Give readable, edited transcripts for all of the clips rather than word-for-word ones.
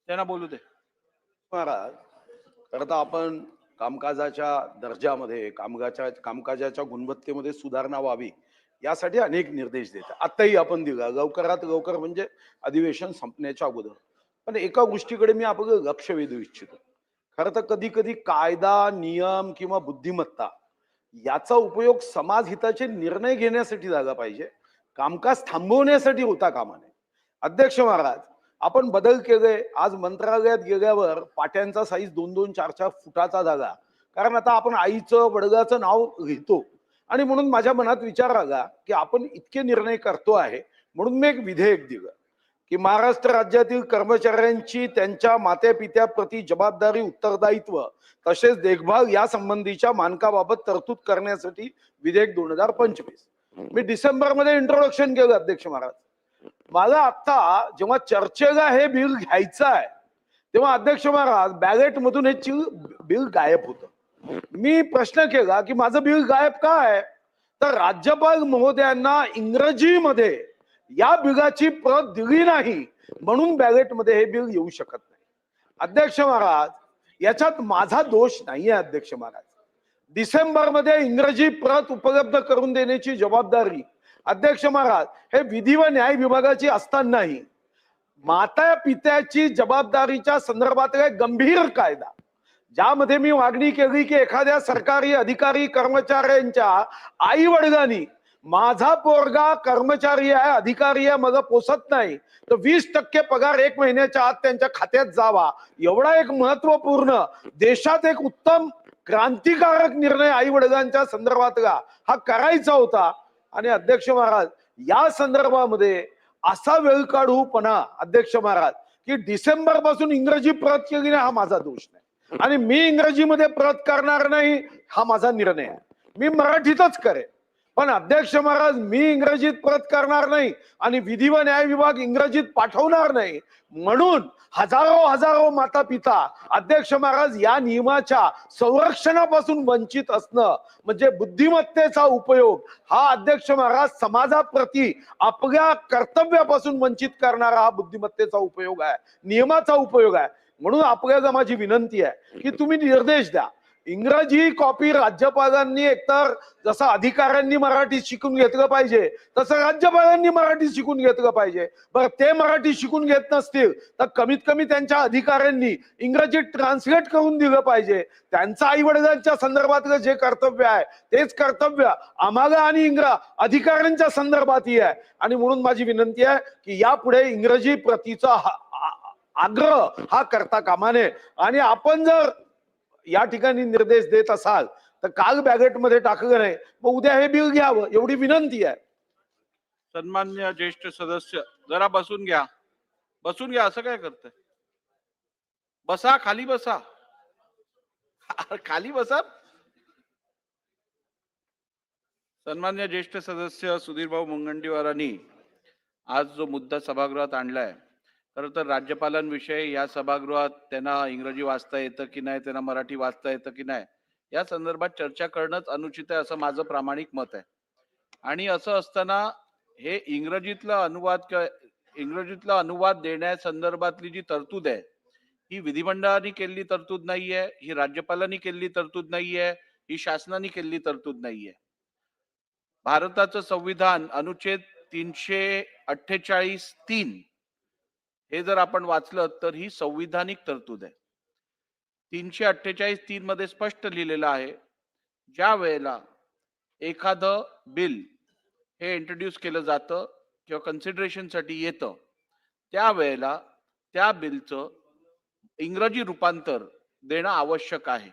त्यांना बोलू दे. महाराज, खरं तर आपण कामकाजाच्या दर्जामध्ये कामकाजाच्या गुणवत्तेमध्ये सुधारणा व्हावी यासाठी अनेक निर्देश देतात. आत्ताही आपण दिला लवकरात लवकर म्हणजे अधिवेशन संपण्याच्या अगोदर. पण एका गोष्टीकडे मी आपलं लक्ष वेधू इच्छितो. खरं तर कधी कधी कायदा नियम किंवा बुद्धिमत्ता याचा उपयोग समाज हिताचे निर्णय घेण्यासाठी झाला पाहिजे, कामकाज थांबवण्यासाठी होता कामा नये. अध्यक्ष महाराज, आपण बदल केले. आज मंत्रालयात गेल्यावर पाट्यांचा साईज 2-2, 4-4 फुटाचा झाला. कारण आता आपण आईचं वडिलाचं नाव लिहितो. आणि म्हणून माझ्या मनात विचार आला की आपण इतके निर्णय करतो आहे, म्हणून मी एक विधेयक दिलं की महाराष्ट्र राज्यातील कर्मचाऱ्यांची त्यांच्या मातेपित्याप्रती जबाबदारी, उत्तरदायित्व तसेच देखभाल या संबंधीच्या मानकाबाबत तरतूद करण्यासाठी विधेयक 2025 मी डिसेंबरमध्ये इंट्रोडक्शन केलं. अध्यक्ष महाराज, मला आता जेव्हा चर्चेला हे बिल घ्यायचं आहे तेव्हा अध्यक्ष महाराज बॅलेट मधून हे बिल गायब होतं. मी प्रश्न केला की माझं बिल गायब का आहे, तर राज्यपाल महोदयांना इंग्रजीमध्ये या बिलाची प्रत दिली नाही म्हणून बॅलेटमध्ये हे बिल येऊ शकत नाही. अध्यक्ष महाराज, याच्यात माझा दोष नाहीये. अध्यक्ष महाराज, डिसेंबरमध्ये इंग्रजी प्रत उपलब्ध करून देण्याची जबाबदारी अध्यक्ष महाराज हे विधी व न्याय विभागाची असतानाही माता पित्याची जबाबदारीच्या संदर्भातला एक गंभीर कायदा ज्यामध्ये मी मागणी केली की एखाद्या सरकारी अधिकारी कर्मचाऱ्यांच्या आई वडिलांनी माझा पोरगा कर्मचारी आहे, अधिकारी आहे, मला पोसत नाही तर 20% पगार 1 महिन्याच्या आत त्यांच्या खात्यात जावा, एवढा एक महत्वपूर्ण देशात एक उत्तम क्रांतिकारक निर्णय आई वडिलांच्या संदर्भातला हा करायचा होता. आणि अध्यक्ष महाराज, या संदर्भामध्ये असा वेळ काढूपणा अध्यक्ष महाराज की डिसेंबर पासून इंग्रजी प्रत केली नाही हा माझा दोष नाही, आणि मी इंग्रजीमध्ये प्रत करणार नाही हा माझा निर्णय आहे. मी मराठीतच करेन. पण अध्यक्ष महाराज, मी इंग्रजीत प्रत करणार नाही आणि विधी व न्याय विभाग इंग्रजीत पाठवणार नाही म्हणून हजारो माता पिता अध्यक्ष महाराज या नियमाच्या संरक्षणापासून वंचित असणं म्हणजे बुद्धिमत्तेचा उपयोग हा अध्यक्ष महाराज समाजाप्रती आपल्या कर्तव्यापासून वंचित करणारा हा बुद्धिमत्तेचा उपयोग आहे, नियमाचा उपयोग आहे. म्हणून आपल्याला माझी विनंती आहे की तुम्ही निर्देश द्या. इंग्रजी कॉपी राज्यपालांनी एकतर जसं अधिकाऱ्यांनी मराठी शिकून घेतलं पाहिजे तसं राज्यपालांनी मराठी शिकून घेतलं पाहिजे. बरं, ते मराठी शिकून घेत नसतील तर कमीत कमी त्यांच्या अधिकाऱ्यांनी इंग्रजीत ट्रान्सलेट करून दिलं पाहिजे. त्यांचं आई वडिलांच्या संदर्भातलं जे कर्तव्य आहे तेच कर्तव्य आम्हाला आणि अधिकाऱ्यांच्या संदर्भातही आहे. आणि म्हणून माझी विनंती आहे की यापुढे इंग्रजी प्रतीचा आग्रह हा करता कामा नये. आणि आपण जर या ठिकाणी निर्देश देत असाल तर काल बॅगेटमध्ये टाकलं नाही, मग उद्या हे बिल घ्यावं एवढी विनंती आहे. सन्मान्य ज्येष्ठ सदस्य, जरा बसून घ्या. बसून घ्या. असं काय करताय? बसा, खाली बसा. खाली बसा. सन्मान्य ज्येष्ठ सदस्य सुधीरभाऊ मुनगंटीवारांनी आज जो मुद्दा सभागृहात आणलाय, खरं तर राज्यपालांविषयी या सभागृहात त्यांना इंग्रजी वाचता येतं की नाही, त्यांना मराठी वाचता येतं की नाही या संदर्भात चर्चा करणंच अनुचित आहे असं माझं प्रामाणिक मत आहे. आणि असं असताना हे इंग्रजीतला अनुवाद देण्यासंदर्भातली जी तरतूद आहे ही विधिमंडळाने केलेली तरतूद नाहीये, ही राज्यपालांनी केलेली तरतूद नाहीये, ही शासनाने केलेली तरतूद नाहीये. भारताचं संविधान अनुच्छेद 348(3) हे जर आपण वाचलं तर ही संविधानिक तरतूद आहे. 348(3) मध्ये स्पष्ट लिहिलेलं आहे, ज्या वेळेला एखादं बिल हे इंट्रोड्यूस केलं जातं किंवा कन्सिडरेशनसाठी येतं त्यावेळेला त्या बिलचं इंग्रजी रूपांतर देणं आवश्यक आहे.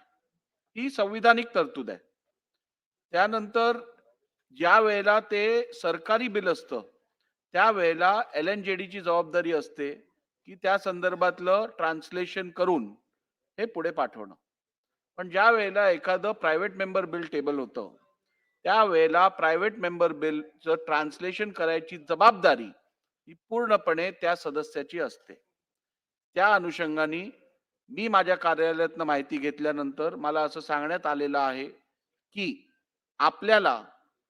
ही संविधानिक तरतूद आहे. त्यानंतर ज्या वेळेला ते सरकारी बिल असतं त्यावेळेला LNJD ची जबाबदारी असते की त्या संदर्भातलं ट्रान्सलेशन करून हे पुढे पाठवणं. पण ज्या वेळेला एखादं प्रायव्हेट मेंबर बिल टेबल होतं त्यावेळेला प्रायव्हेट मेंबर बिलचं ट्रान्सलेशन करायची जबाबदारी ही पूर्णपणे त्या सदस्याची असते. त्या अनुषंगाने मी माझ्या कार्यालयातनं माहिती घेतल्यानंतर मला असं सांगण्यात आलेलं आहे की आपल्याला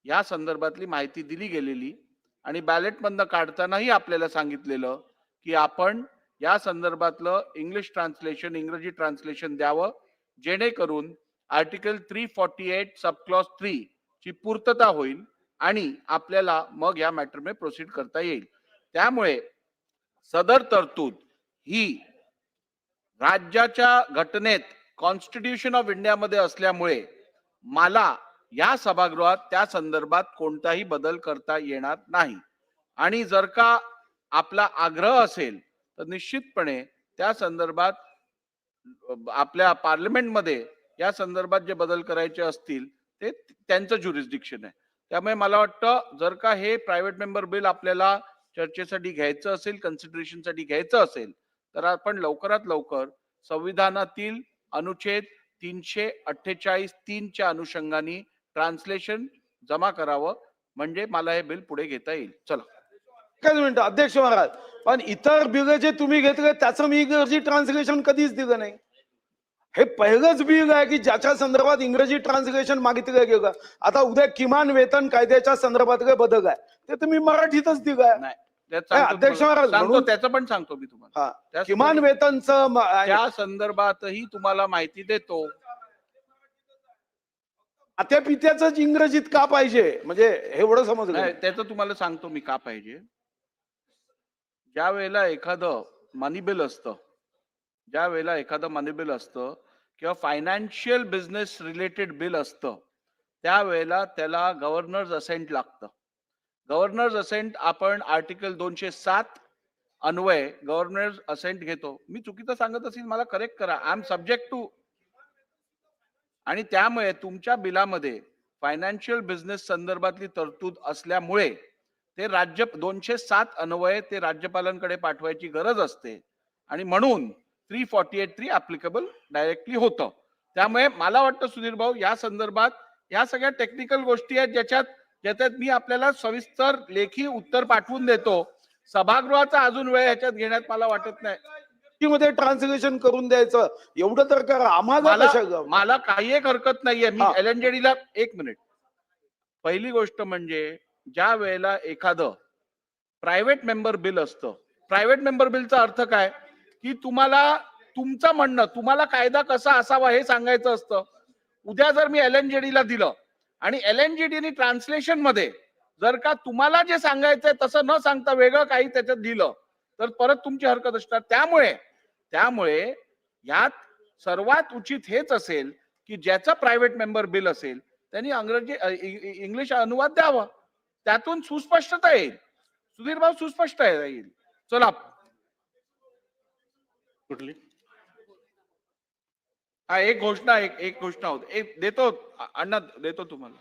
या संदर्भातली माहिती दिली गेलेली आणि बॅलेटमधनं काढतानाही आपल्याला सांगितलेलं की आपण या संदर्भातलं इंग्लिश ट्रान्सलेशन, इंग्रजी ट्रान्सलेशन द्यावं, जेणेकरून आर्टिकल 348 सब क्लॉज 3 ची पूर्तता होईल आणि आपल्याला मग या मॅटर में प्रोसीड करता येईल. त्यामुळे सदर तरतूद ही राज्याच्या घटनेत कॉन्स्टिट्यूशन ऑफ इंडियामध्ये असल्यामुळे मला या सभागृहात त्या संदर्भात कोणताही बदल करता येणार नाही. आणि जर का आपला आग्रह असेल तर निश्चितपणे त्या संदर्भात आपल्या पार्लमेंटमध्ये या संदर्भात जे बदल करायचे असतील ते त्यांचं ज्युरिस्डिक्शन आहे. त्यामुळे मला वाटतं जर का हे प्रायव्हेट मेंबर बिल आपल्याला चर्चेसाठी घ्यायचं असेल, कन्सिडरेशनसाठी घ्यायचं असेल, तर आपण लवकरात लवकर संविधानातील अनुच्छेद 348(3) च्या अनुषंगाने ट्रान्सलेशन जमा करावं, म्हणजे मला हे बिल पुढे घेता येईल. चला. एकच मिनिट अध्यक्ष महाराज, पण इतर बिल जे तुम्ही घेतले त्याचं मी इंग्रजी ट्रान्सलेशन कधीच दिलं नाही. हे पहिलंच बिल आहे की ज्याच्या संदर्भात इंग्रजी ट्रान्सलेशन मागितलं गेलं. आता उद्या किमान वेतन कायद्याच्या संदर्भात बदल आहे ते तुम्ही मराठीतच दिलंय. नाही, त्यात काय सांगतो अध्यक्ष तुम्हाला. महाराज, सांगतो, म्हणून- त्याचं पण सांगतो मी तुम्हाला. हा, त्या किमान संदर्भात- वेतनचं त्या संदर्भातही तुम्हाला माहिती देतो. त्या पित्याच इंग्रजीत का पाहिजे, म्हणजे हे एवढं समजलं. नाही, त्याचं तुम्हाला सांगतो मी का पाहिजे. ज्या वेळेला एखादं मनी बिल असतं, ज्या वेळेला एखादं मनी बिल असतं किंवा फायनान्शियल बिझनेस रिलेटेड बिल असतं, त्यावेळेला त्याला गव्हर्नर्स असेंट लागतं. गव्हर्नर्स असेंट आपण आर्टिकल 207 अन्वये गव्हर्नर्स असेंट घेतो. मी चुकीचं सांगत असेल मला करेक्ट करा. I am subject to. आणि त्यामुळे तुमच्या बिलामध्ये फायनान्शियल बिझनेस संदर्भातली तरतूद असल्यामुळे ते 207 अन्वये ते राज्यपालांकडे पाठवायची गरज असते आणि म्हणून 348(3) ऍप्लिकेबल डायरेक्टली होतं. त्यामुळे मला वाटतं सुधीर भाऊ, या संदर्भात या सगळ्या टेक्निकल गोष्टी आहेत ज्याच्यात मी आपल्याला सविस्तर लेखी उत्तर पाठवून देतो. सभागृहाचा अजून वेळ ह्याच्यात घेण्यात मला वाटत नाही. मध्ये ट्रान्सलेशन करून द्यायचं एवढं तर करा. आम्हाला मला काही एक हरकत नाहीये. मी हा. LNJD ला एक मिनिट. पहिली गोष्ट म्हणजे ज्या वेळेला एखादं प्रायव्हेट मेंबर बिल असतं, प्रायव्हेट मेंबर बिलचा अर्थ काय की तुम्हाला तुमचं म्हणणं, तुम्हाला कायदा कसा असावा हे सांगायचं असतं. उद्या जर मी LNJD ला दिलं आणि LNJD ने ट्रान्सलेशन मध्ये जर का तुम्हाला जे सांगायचंय तसं न सांगता वेगळं काही त्याच्यात दिलं तर परत तुमची हरकत असणार. त्यामुळे यात सर्वात उचित हेच असेल की ज्याचा प्रायव्हेट मेंबर बिल असेल त्यांनी इंग्लिश अनुवाद द्यावा. त्यातून सुस्पष्टता येईल. सुधीर भाऊ, सुस्पष्ट येईल. चला. कुठली? हा, एक घोषणा होती. एक देतो अण्णा, देतो तुम्हाला.